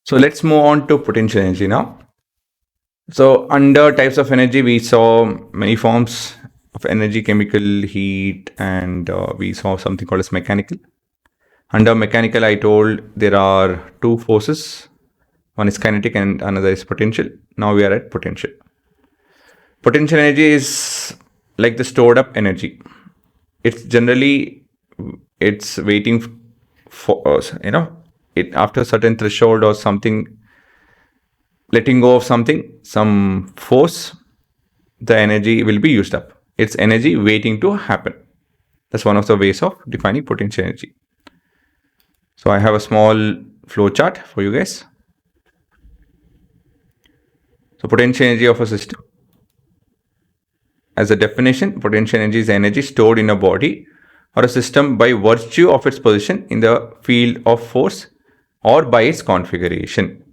So let's move on to potential energy now. So under types of energy, we saw many forms of energy: chemical, heat, and we saw something called as mechanical. Under mechanical, I told there are two forces. One is kinetic and another is potential. Now we are at potential. Potential energy is like the stored up energy. It's generally, it's waiting for us, it after a certain threshold or something, letting go of something, some force, the energy will be used up. It's energy waiting to happen. That's one of the ways of defining potential energy. So I have a small flow chart for you guys. So potential energy of a system. As a definition, potential energy is energy stored in a body or a system by virtue of its position in the field of force or by its configuration.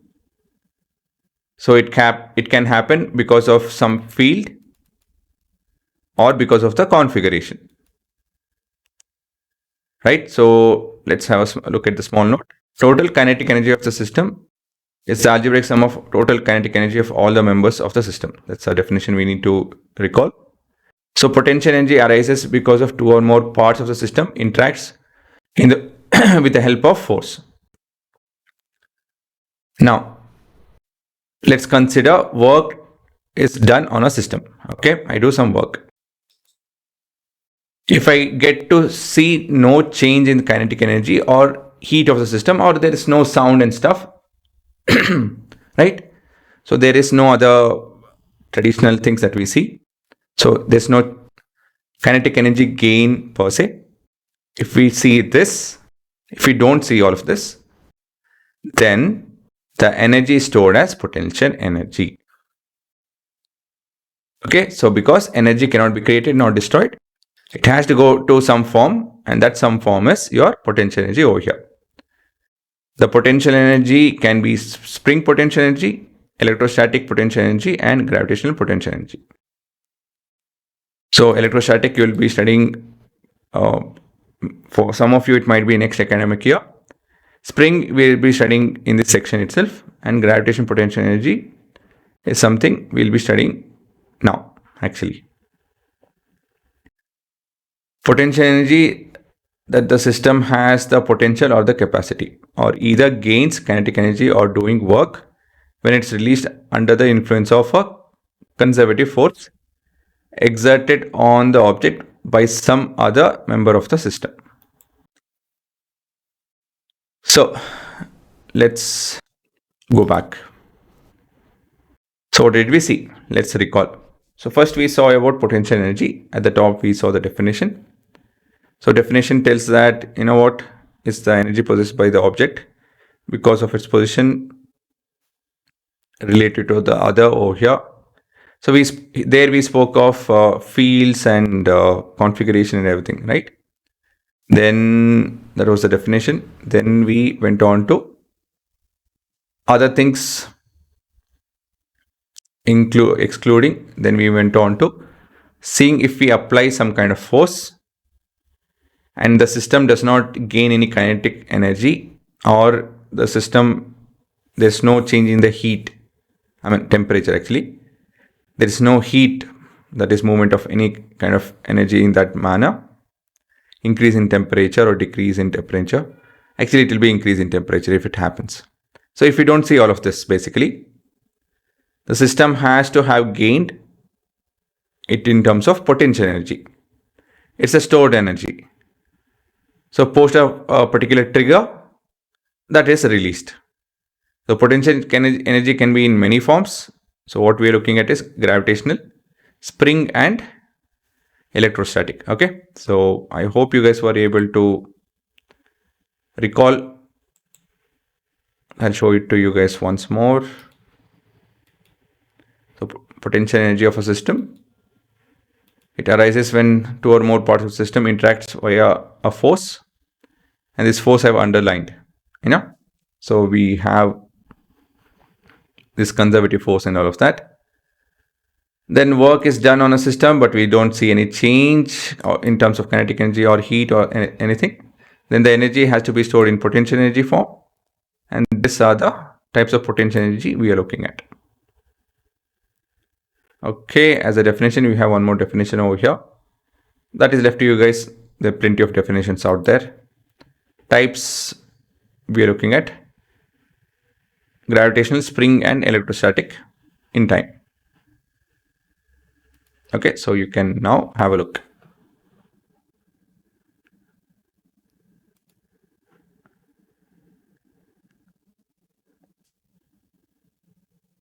So it can happen because of some field or because of the configuration. Right? So let's have a look at the small note. Total kinetic energy of the system is the algebraic sum of total kinetic energy of all the members of the system. That's a definition we need to recall. So potential energy arises because of two or more parts of the system interacts with the help of force. Now, let's consider work is done on a system. Okay, I do some work. If I get to see no change in kinetic energy or heat of the system, or there is no sound and stuff, right? So there is no other traditional things that we see. So there's no kinetic energy gain per se. If we see this, if we don't see all of this, then the energy is stored as potential energy. Okay, so because energy cannot be created nor destroyed, it has to go to some form, and that some form is your potential energy over here. The potential energy can be spring potential energy, electrostatic potential energy, and gravitational potential energy. So electrostatic you will be studying, for some of you it might be next academic year. Spring we will be studying in this section itself, and gravitational potential energy is something we will be studying now actually. Potential energy, that the system has the potential or the capacity, or either gains kinetic energy or doing work when it's released under the influence of a conservative force exerted on the object by some other member of the system. So let's go back. So what did we see? Let's recall. So first we saw about potential energy. At the top we saw the definition. So definition tells that, what is the energy possessed by the object because of its position related to the other over here. So we spoke of fields and configuration and everything, right? Then that was the definition. Then we went on to other things excluding. Then we went on to seeing if we apply some kind of force and the system does not gain any kinetic energy, or the system, there's no change in the heat, temperature actually. There is no heat, that is movement of any kind of energy in that manner. Increase in temperature or decrease in temperature. Actually, it will be increase in temperature if it happens. So if we don't see all of this, basically, the system has to have gained it in terms of potential energy. It's a stored energy. So post a particular trigger, that is released. So potential energy can be in many forms. So what we are looking at is gravitational, spring, and electrostatic. Okay, so I hope you guys were able to recall. I'll show it to you guys once more. So potential energy of a system, it arises when two or more parts of the system interacts via a force, and this force I've underlined. So we have this conservative force and all of that. Then work is done on a system, but we don't see any change in terms of kinetic energy or heat or anything. Then the energy has to be stored in potential energy form, and these are the types of potential energy we are looking at. Okay, as a definition, we have one more definition over here. That is left to you guys. There are plenty of definitions out there. Types we are looking at: gravitational, spring, and electrostatic in time. Okay, so you can now have a look.